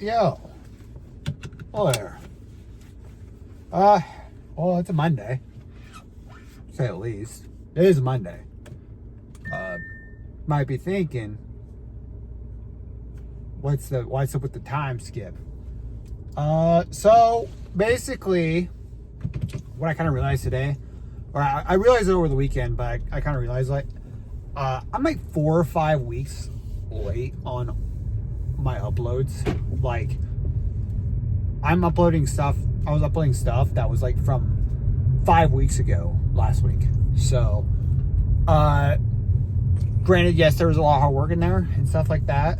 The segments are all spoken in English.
Yo. Oh, there. Well, it's a Monday, to say the least. It is a Monday. Might be thinking, what's up with the time skip? So basically, what I kind of realized today, or I realized it over the weekend, but I kind of realized I'm like 4 or 5 weeks late on my uploads. Like, I was uploading stuff that was like from 5 weeks ago last week. So, granted, yes, there was a lot of hard work in there and stuff like that.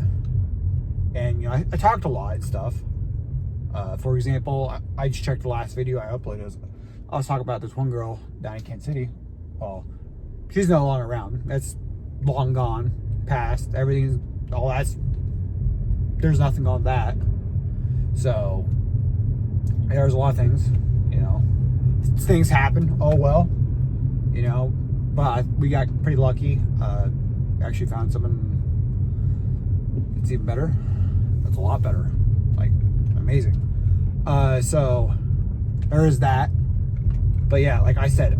And, I talked a lot and stuff. For example, I just checked the last video I uploaded. I was talking about this one girl down in Kansas City. Well, she's no longer around. That's long gone, past. There's nothing on that. So, there's a lot of things, things happen. Oh, well, but we got pretty lucky. Actually found someone that's even better. That's a lot better. Like, amazing. So there is that. But yeah, like I said,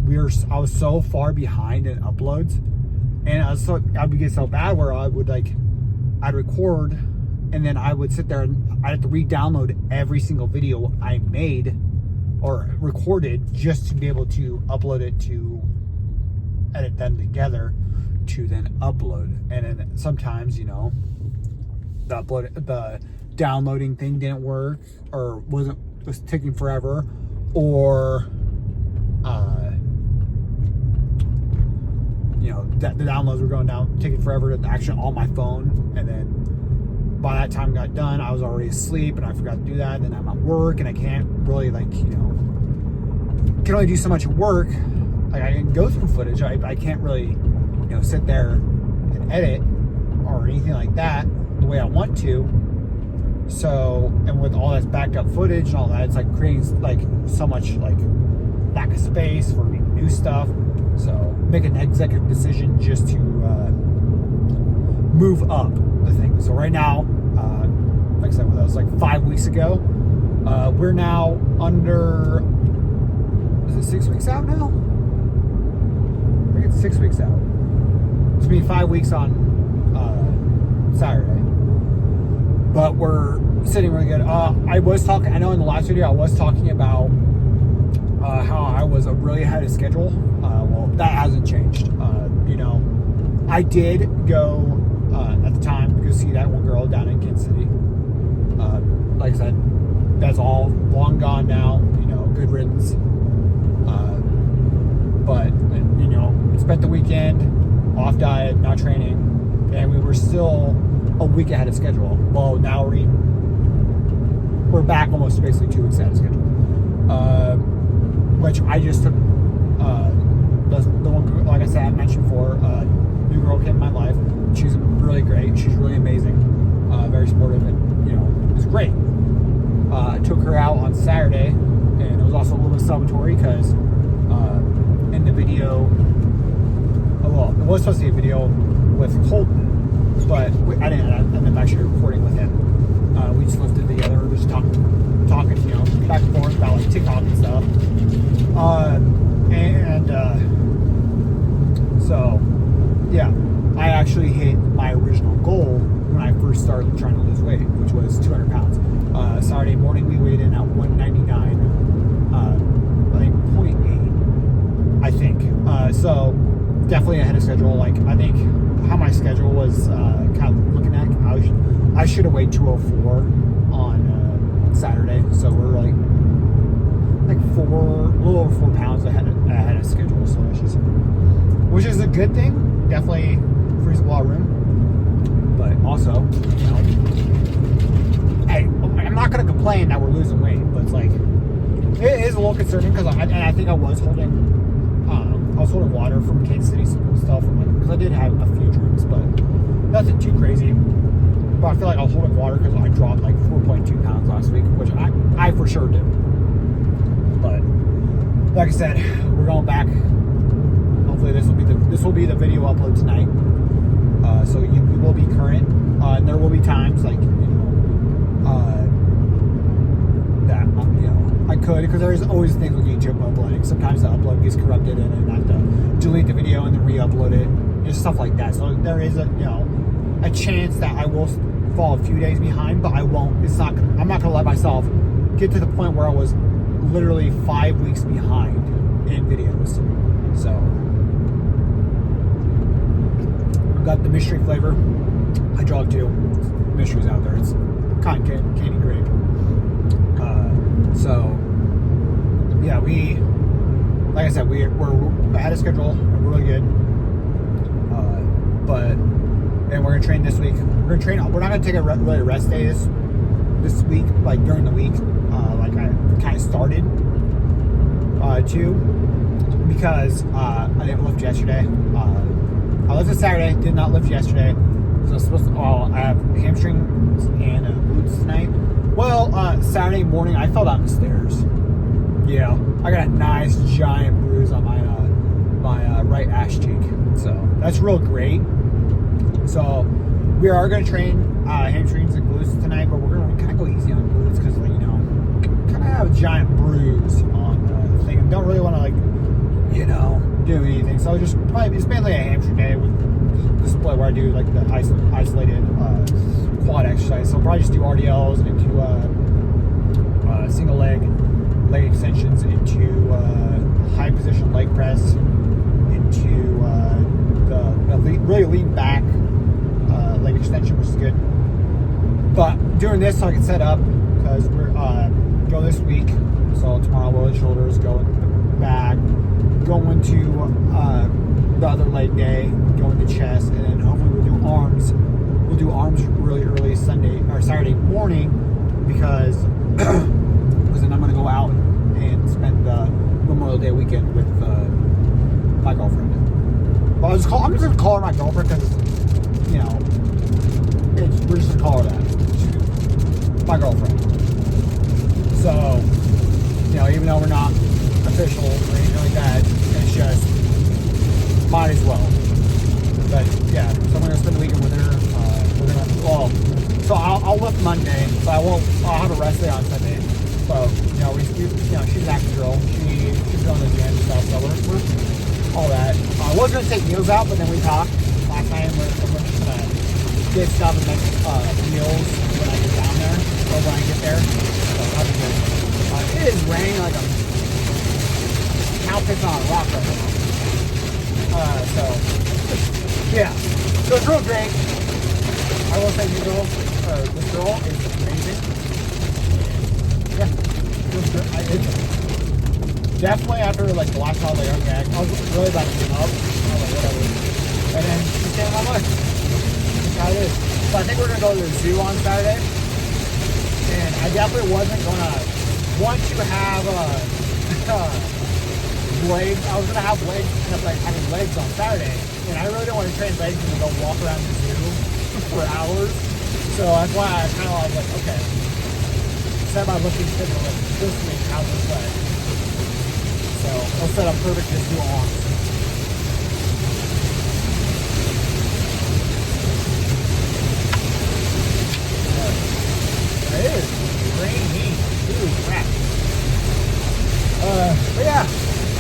I was so far behind in uploads, and I would get so bad where I'd record, and then I would sit there and I'd have to re-download every single video I made or recorded just to be able to upload it, to edit them together to then upload. And then sometimes, the downloading thing didn't work, or was taking forever, or the downloads were going down, taking forever to action on my phone. And then by that time it got done, I was already asleep and I forgot to do that. And then I'm at work and I can't really can only do so much work. Like, I can go through footage. I can't really, sit there and edit or anything like that the way I want to. So, and with all this backed up footage and all that, it's like creating so much lack of space for new stuff. So, make an executive decision just to move up the thing. So right now, like I said, that was like 5 weeks ago. We're now under, is it 6 weeks out now? I think it's 6 weeks out. It's been 5 weeks on Saturday. But we're sitting really good. I know in the last video I was talking about how I was really ahead of schedule. Well, that hasn't changed. I did go at the time go see that one girl down in Kansas City. Like I said, that's all long gone now. Good riddance. But spent the weekend off diet, not training, and we were still a week ahead of schedule. Well, now we're back almost basically 2 weeks ahead of schedule. Which I just took the one, like I said, I mentioned before, new girl came in my life. She's really great. She's really amazing. Very supportive, and it was great. I took her out on Saturday, and it was also a little bit celebratory because in the video, well, it was supposed to be a video with Colton, but I didn't end up actually recording with him. We just lived together, just talking, back and forth about TikTok and stuff. So yeah, I actually hit my original goal when I first started trying to lose weight, which was 200 pounds. Saturday morning we weighed in at 199, I think 0.8. So definitely ahead of schedule. I think how my schedule was kind of looking at, I should have weighed 204 on Saturday. So we're a little over 4 pounds ahead of schedule. So which is a good thing. Definitely frees a lot of room. But also, I'm not going to complain that we're losing weight, but it's it is a little concerning because I think I was holding water from Kansas City stuff, because I did have a few drinks, but nothing too crazy. But I feel like I was holding water because I dropped 4.2 pounds last week, which I for sure did. But like I said, we're going back. Hopefully this will be the video upload tonight. So we will be current, and there will be times could, because there's always things with YouTube uploading. Sometimes the upload gets corrupted and then I have to delete the video and then re-upload it. Just stuff like that. So there is a chance that I will fall a few days behind, but I won't. I'm not gonna let myself get to the point where I was literally 5 weeks behind in videos. So I've got the mystery flavor. I draw two mysteries out there. It's cotton candy grape. So yeah, like I said, we're ahead of schedule. We're really good. And we're gonna train this week. We're not gonna take a really rest day this week, like during the week, like I kind of started to, because I didn't lift yesterday. I lifted Saturday, did not lift yesterday. So I was supposed to. I have hamstrings and glutes tonight. Well, Saturday morning I fell down the stairs. Yeah, I got a nice giant bruise on my right ass cheek. So that's real great. So we are going to train hamstrings and glutes tonight, but we're going to kind of go easy on glutes because, kind of have a giant bruise on the thing. I don't really want to, do anything. So it's mainly a hamstring day with the split where I do, the isolated quad exercise. So I'll probably just do RDLs into single leg extensions, into high position leg press, into really lean back leg extension, which is good. But doing this so I can set up, because we're go this week. So tomorrow we'll do shoulders, going back, going to the other leg day, going to chest, and then hopefully we'll do arms. We'll do arms really early Saturday morning, because then I'm gonna go out and spend the Memorial Day weekend with my girlfriend. But I'm just gonna call her my girlfriend because we're just gonna call her that. She's my girlfriend. So even though we're not official or anything like that, it's just might as well. But yeah, so I'm gonna spend the weekend with her. So I'll lift Monday, so I'll have a rest day on Sunday. So she's an active girl. She's going to the gym and stuff. So we're all that. I was gonna take meals out, but then we talked last night, and we're just gonna get stuff and make meals when I get down there, or when I get there. So that'll be good. It is raining like a cow pits on a rock right now. So yeah, so it's real great. I will say this girl is amazing. Yeah, feels good. Definitely after the last time, I was really about to give up. I was like, whatever. And then she stayed on my life. That's how it is. So I think we're gonna go to the zoo on Saturday. And I definitely wasn't gonna, once you have legs, I was gonna have legs, end up having legs on Saturday. And I really don't want to train legs and go walk around the zoo for hours. So that's why I kind of was like, okay, set my lifting schedule this week, how's this leg? So I'll set up perfect just do arms. It is raining. Holy crap. But yeah,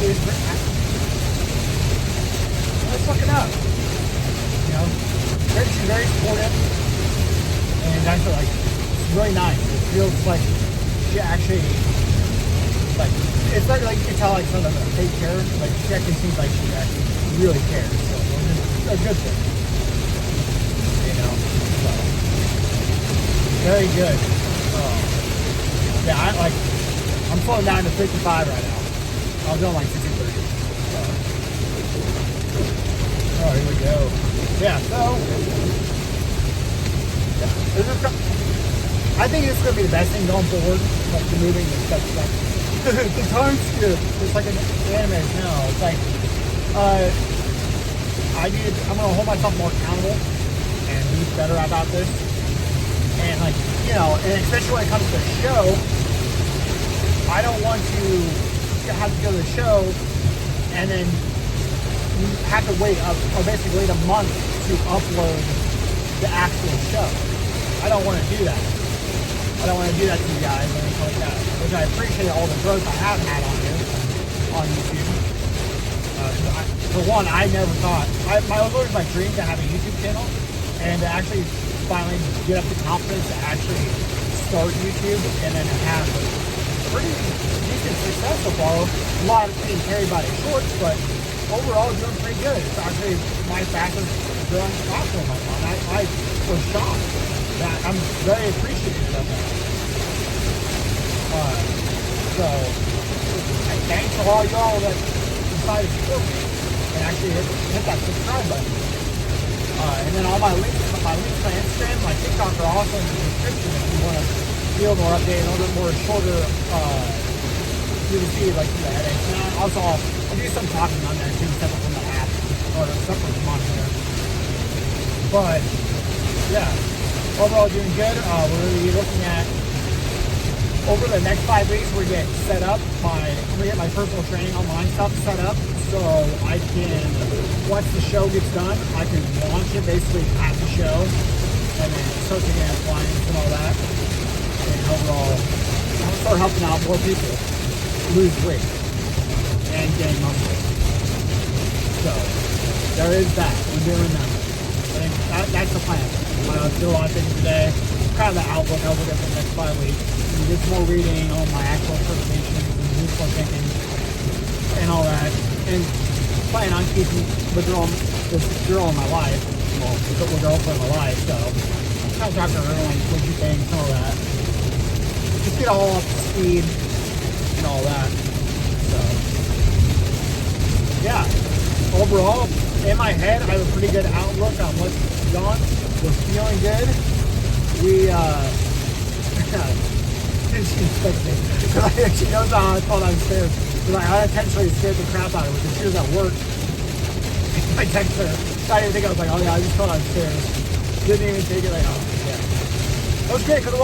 it's fucking up. She's very supportive, and actually, it's really nice. It feels like she actually, it's like you can tell, some of the fake care. She actually seems like she actually really cares. So it's a good thing. So very good. Yeah, I'm slowing down to 55 right now. I was doing 60-30. Oh, here we go. Yeah, so I think it's going to be the best thing going forward, the moving and stuff. The time skip, it's like an anime now. It's I'm going to hold myself more accountable and be better about this. And and especially when it comes to the show, I don't want to have to go to the show and then you have to wait, or basically wait a month to upload the actual show. I don't want to do that. I don't want to do that to you guys or anything like that. Which I appreciate all the growth I have had on here, on YouTube. For one, I never thought, it was always my dream to have a YouTube channel and to actually finally get up the confidence to actually start YouTube and then have pretty decent success so far. A lot of being carried by the shorts, but overall doing pretty good. It's actually my fastest growing platform right now. I was shocked. I'm very appreciative of that. So, thanks to all y'all that decided to support me and actually hit that subscribe button. And then all my links to my Instagram, my TikTok are also in the description if you want to feel more updated, a little bit more shorter. You can see like the headaches. And also, I'll do some talking on there too, separate from the app or separate from on here. But yeah, overall doing good. We're really looking at over the next 5 weeks. We're getting set up. I'm gonna get my personal training online stuff set up so I can, once the show gets done, I can launch it basically at the show and then start taking out clients and all that. And overall, I'll start helping out more people lose weight and gain muscle. So there is that. We're doing that. I think that's the plan. I'll do a lot of things today. Kind of the outlook for the next 5 weeks. Get some more reading on my actual presentations and useful thinking and all that. And plan on keeping this girl in my life. Well, the girlfriend in my life. So kind of talking to her like what you think and all that. Just get all up to speed and all that. So yeah. Overall, in my head, I have a pretty good outlook on what's gone. We're feeling good. We she knows how I fall downstairs. I intentionally scared the crap out of her because she was at work. I text her. I didn't think I was like, oh yeah, I just fell downstairs. Didn't even take it like, oh yeah. That was great because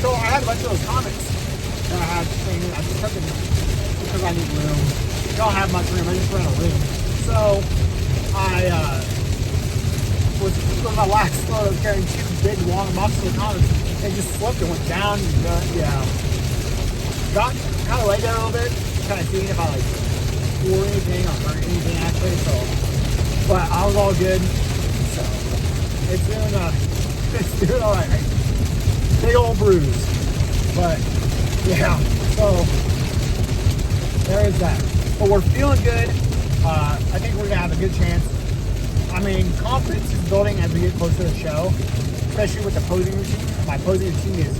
so I had a bunch of those comics and I had things. I just took them because I need room. I don't have much room. I just ran a room. So I was my last load. I was carrying 2 big long boxes of comics. They just slipped and went down. Got kind of laid there a little bit, kind of seeing if I like tore anything or hurt anything actually. So, but I was all good. So it's doing all right. Big old bruise, but yeah. So there is that. But we're feeling good. I think we're gonna have a good chance. I mean, confidence is building as we get closer to the show, especially with the posing routine. My posing routine is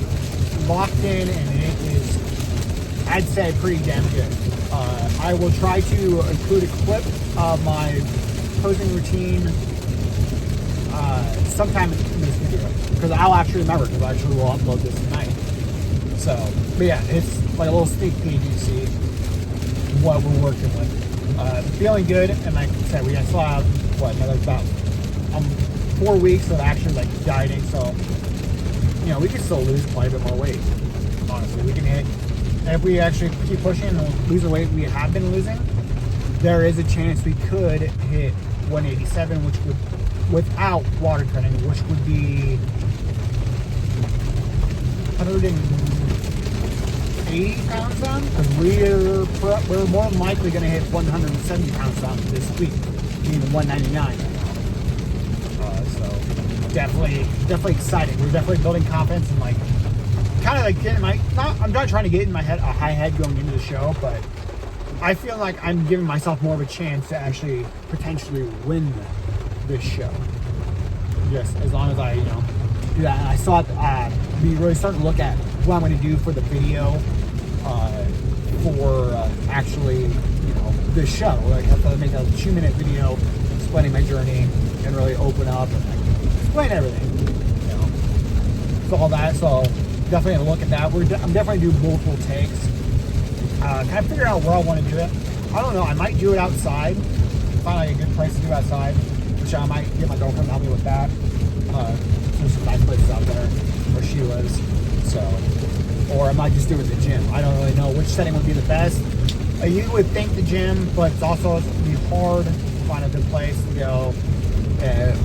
locked in and it is, I'd say, pretty damn good. I will try to include a clip of my posing routine sometime in this video because I'll actually remember because I actually will upload this tonight. So, but yeah, it's like a little sneak peek. You see what we're working with. Feeling good, and like I said, we still have another about 4 weeks of actually like dieting, so we can still lose quite a bit more weight. Honestly, we can hit, if we actually keep pushing and lose the weight we have been losing, there is a chance we could hit 187, which would, without water cutting, which would be 180 pounds down, because we're more than likely going to hit 170 pounds down this week, meaning 199. So definitely exciting. We're definitely building confidence and like kind of like getting I'm not trying to get in my head a high head going into the show, but I feel like I'm giving myself more of a chance to actually potentially win this show. Just as long as I do that. And I saw be really starting to look at what I'm going to do for the video for actually this show. Like I have to make a 2-minute video explaining my journey and really open up and like explain everything. So all that. So definitely gonna look at that. I'm definitely do multiple takes. Kind of figure out where I want to do it. I don't know. I might do it outside. Find like a good place to do outside, which I might get my girlfriend to help me with that. There's some nice places out there where she lives. So, or I might just do it at the gym. I don't really know which setting would be the best. You would think the gym, but it's also be hard to find a good place to go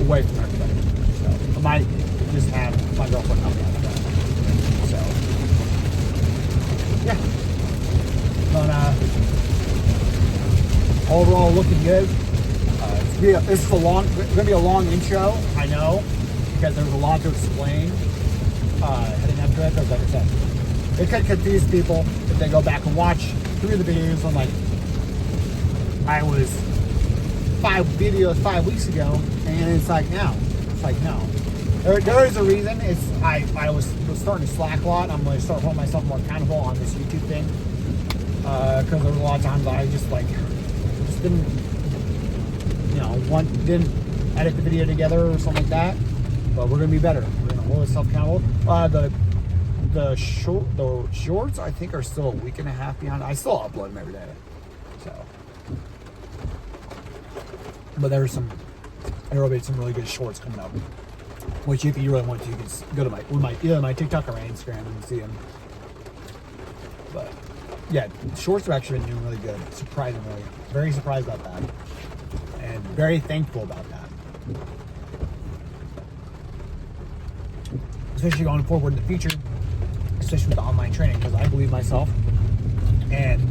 away from everybody. So I might just have my girlfriend help me out with that. So. overall looking good. This is going to be a long intro, I know, because there's a lot to explain heading up to it. Because like I said, it could confuse people if they go back and watch through the videos. I'm like, I was 5 weeks ago, and it's like now. It's like no. There is a reason. I was starting to slack a lot. I'm going to start holding myself more accountable on this YouTube thing because there was a lot of times I just didn't, didn't edit the video together or something like that. But we're going to be better. We're going to hold ourselves accountable. The shorts I think are still a week and a half behind. I still upload them every day. So, but there will be some really good shorts coming up. Which, if you really want to, you can go to either my TikTok or my Instagram and see them. But yeah, shorts have actually been doing really good. Surprisingly, very surprised about that, and very thankful about that. Especially going forward in the future, especially with the online training, because I believe myself, and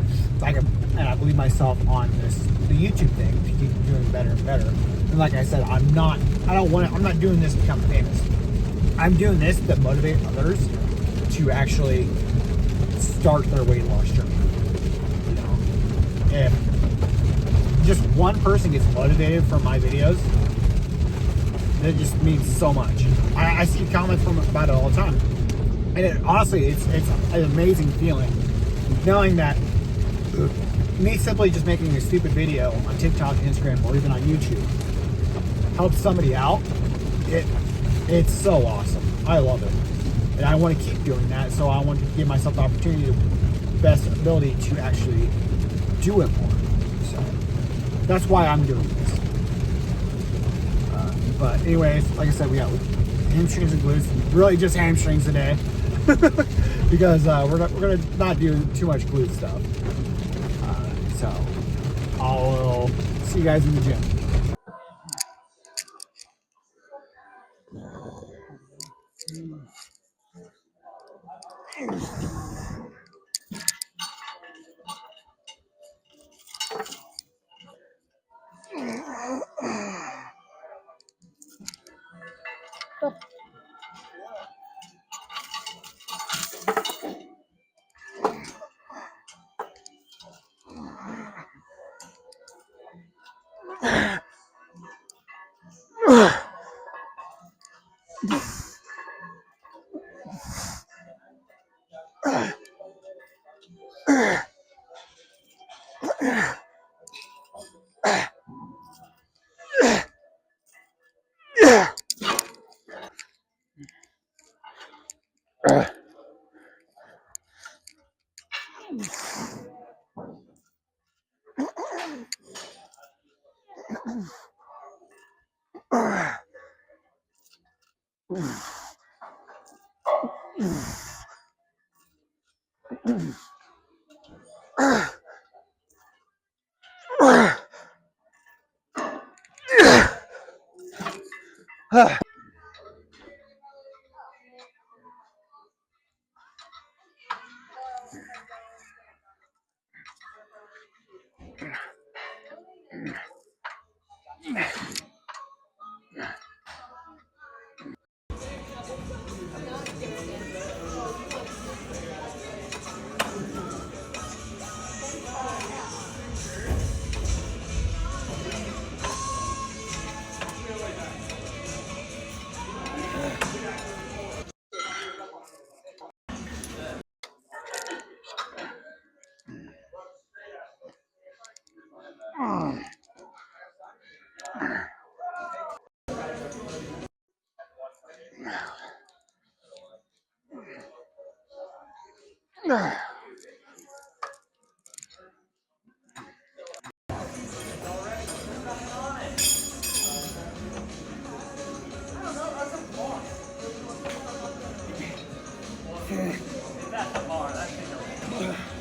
I believe myself on the YouTube thing to keep doing better and better. And like I said, I'm not doing this to become famous. I'm doing this to motivate others to actually start their weight loss journey. If just one person gets motivated from my videos, it just means so much. I see comments about it all the time, and honestly, it's an amazing feeling knowing that me simply just making a stupid video on TikTok, Instagram, or even on YouTube helps somebody out. It's so awesome. I love it, and I want to keep doing that. So I want to give myself the opportunity, the best ability to actually do it more. So that's why I'm doing this. But anyways, like I said, we got hamstrings and glutes. Really just hamstrings today because we're gonna not do too much glute stuff. So I'll see you guys in the gym.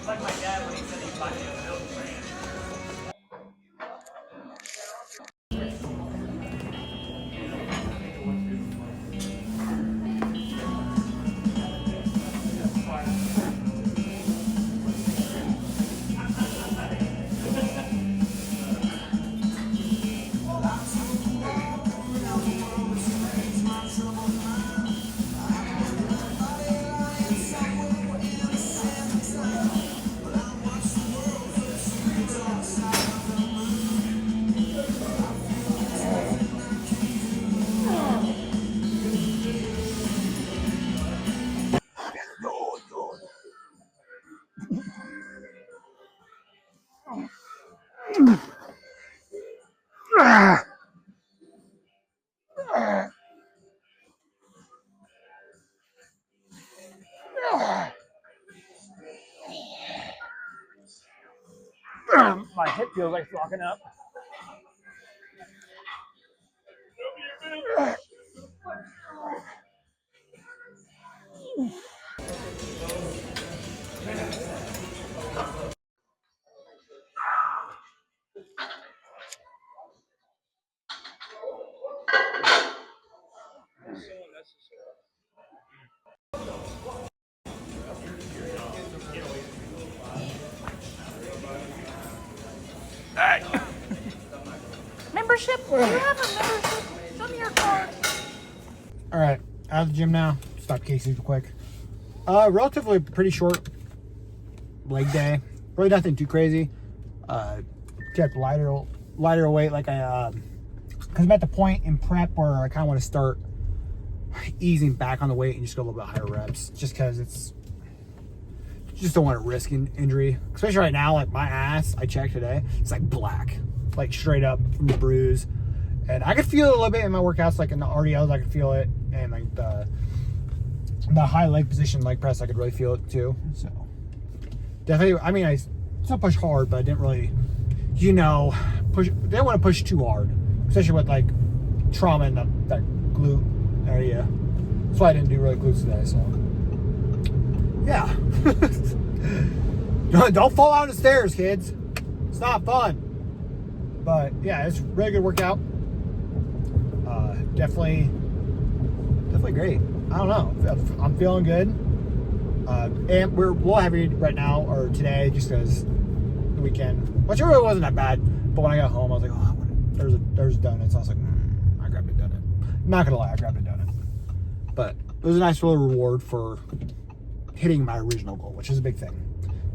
Like my dad when he said he'd buy me a milk brand. My hip feels like locking up. Membership? Do you have a membership? Show me your card. All right, out of the gym now. Stop Casey real quick. Relatively pretty short leg day. Really nothing too crazy. Kept lighter weight like I because I'm at the point in prep where I kind of want to start easing back on the weight and just go a little bit higher reps, just because it's just don't want to risk an injury, especially right now. Like my ass, I checked today, it's like black, like straight up from the bruise, and I could feel it a little bit in my workouts, like in the RDLs I could feel it, and like the high leg position leg press I could really feel it too. So definitely, I mean, I still push hard, but I didn't really, push. Didn't want to push too hard, especially with like trauma in that glute area. That's why I didn't do really glutes today. So yeah, don't fall down the stairs, kids. It's not fun. But yeah, it's a really good workout. Definitely great. I don't know. I'm feeling good. And we're a little heavy right now, or today, just because the weekend, which really wasn't that bad. But when I got home, I was like, oh, there's donuts. I was like, I grabbed a donut. I'm not gonna lie, I grabbed a donut. But it was a nice little reward for hitting my original goal, which is a big thing.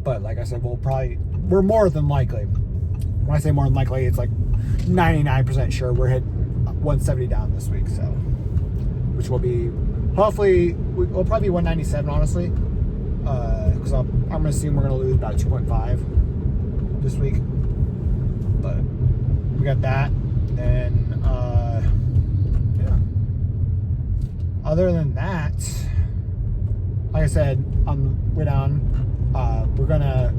But like I said, we're more than likely. When I say more than likely, it's like 99% sure we're hitting 170 down this week. So, which will be hopefully we'll probably be 197, honestly. Because I'm gonna assume we're gonna lose about 2.5 this week. But we got that, and yeah. Other than that, like I said, on the way down, I'm gonna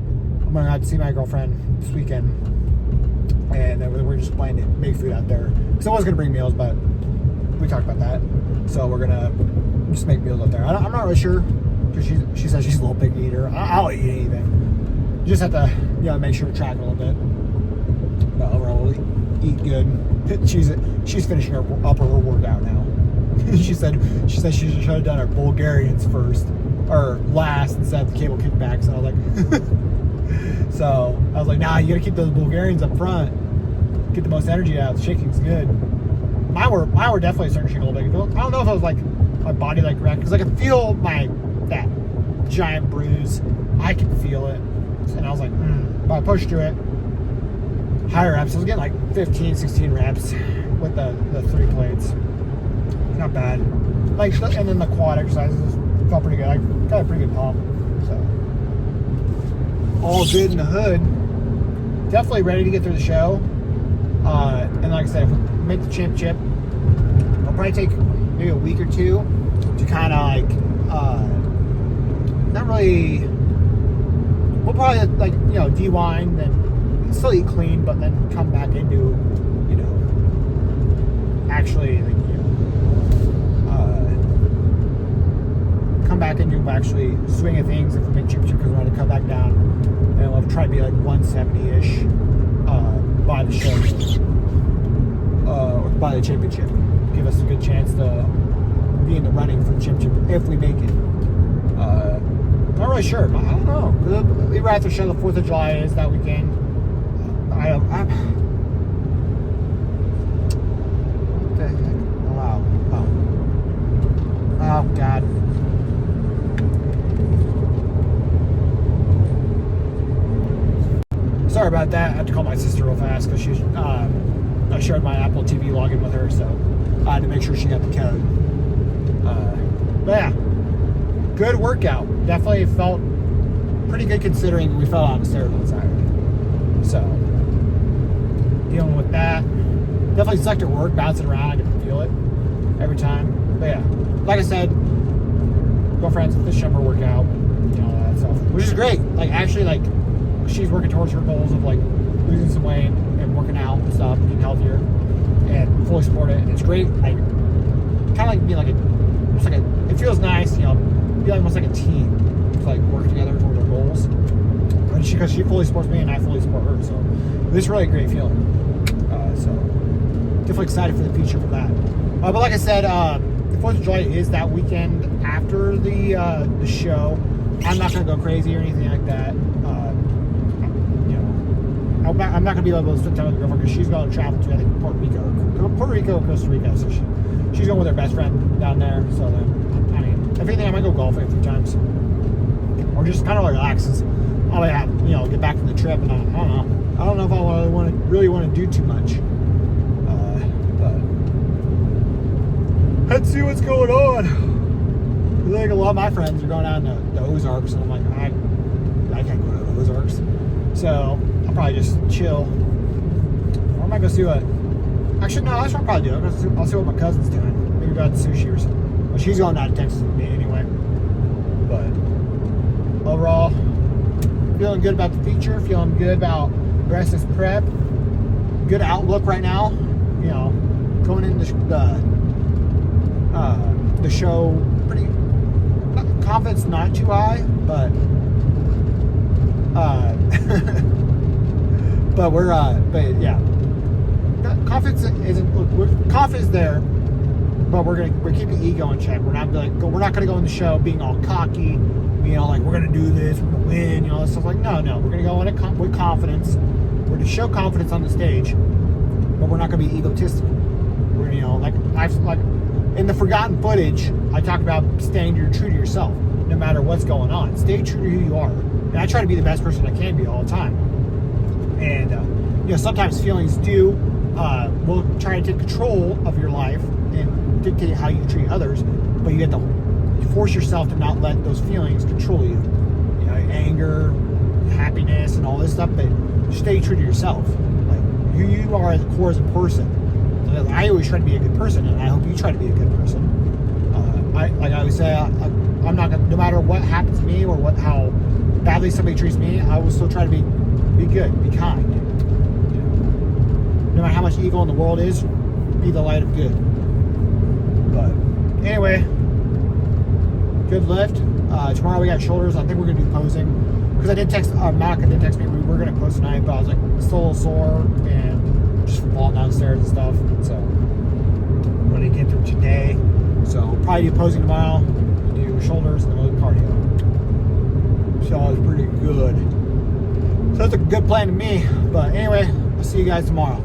have to see my girlfriend this weekend, and then we're just planning to make food out there. Because I was gonna bring meals, but we talked about that, so we're gonna just make meals out there. I'm not really sure, because she says she's a little picky eater. I'll eat anything. You just have to make sure to track a little bit. But overall, we'll eat good. She's finishing up her workout now. she said she should have done her Bulgarians first or last instead of the cable kickbacks. So I was like, nah, you gotta keep those Bulgarians up front. Get the most energy out. The shaking's good. Mine were definitely starting to shake a little bit. I don't know if it was like my body like react, because I could feel that giant bruise. I could feel it, and I was like, but I pushed through it. Higher reps. I was getting like 15, 16 reps with the 3 plates. Not bad. Like, and then the quad exercises felt pretty good. I got a pretty good pump. So all good in the hood. Definitely ready to get through the show. And like I said, if we make the championship, it'll probably take maybe a week or two to kind of like, not really. We'll probably like de-wine, then still eat clean, but then come back into actually like come back into actually swing of things if we make championship, because we're going to come back down, and we'll try to be like 170-ish by the show, by the championship. Give us a good chance to be in the running for the championship if we make it. Not really sure, but I don't know. We were at the show. The 4th of July is that weekend. What the heck? Oh, wow. Oh, God. Sorry about that. I had to call my sister real fast because she's. I shared my Apple TV login with her, so I had to make sure she got the code. But yeah, good workout. Definitely felt pretty good considering we fell out of the stairs on Saturday. So dealing with that. definitely sucked at work, bouncing around. I can feel it every time. But yeah, like I said, girlfriend's this summer workout, you know, all that stuff, which is great. Like actually, like she's working towards her goals of like losing some weight and working out and stuff, getting healthier, and fully support it. And it's great. Like kind of like being like almost like it feels nice, you know, be like almost like a team to like work together towards our goals. And because she fully supports me and I fully support her, so it's really a great feeling. So definitely excited for the future for that. But like I said, the 4th of July is that weekend after the show. I'm not gonna go crazy or anything like that. You know, I'm not gonna be able to spend time with the girlfriend because she's going to travel to, I think, Puerto Rico or Costa Rica. So she's going with her best friend down there. So then, I mean, if anything, I might go golfing a few times, or just kind of relax. I'll have, you know, get back from the trip, and I don't know. I don't know if I really want to do too much. But let's see what's going on. Like a lot of my friends are going down to the Ozarks, and I'm like, I can't go to the Ozarks. So I'll probably just chill. Or I might go see what. Actually, no, that's what I'll probably do. I'll see what my cousin's doing. Maybe go out to sushi or something. Well, she's going down to Texas with me anyway. But overall, feeling good about the future. Feeling good about the rest of this prep. Good outlook right now. You know, going into the show pretty. Confidence not too high, but but but yeah, confidence isn't. Confidence there, but we're keeping ego in check. We're not gonna go in the show being all cocky, you know, like we're gonna do this, we're gonna win, you know, stuff like no, we're gonna go in with confidence. We're to show confidence on the stage, but we're not gonna be egotistical. We're, you know, like in the forgotten footage, I talk about staying true to yourself, no matter what's going on. Stay true to who you are. And I try to be the best person I can be all the time. And, you know, sometimes feelings will try to take control of your life and dictate how you treat others, but you have to force yourself to not let those feelings control you. You know, anger, happiness, and all this stuff, but stay true to yourself. Like, who you are at the core as a person. I always try to be a good person, and I hope you try to be a good person. Like I always say, I'm not gonna, no matter what happens to me or how badly somebody treats me, I will still try to be good, be kind. You know, no matter how much evil in the world is, be the light of good. But anyway, good lift. Tomorrow we got shoulders. I think we're gonna do posing because I did text Monica did text me. We were gonna post tonight, but I was like still a little sore and just falling downstairs and stuff. So I'm gonna get through today. So we'll probably do posing tomorrow, do shoulders, and then we'll do cardio. So it's pretty good. So that's a good plan to me. But anyway, I'll see you guys tomorrow.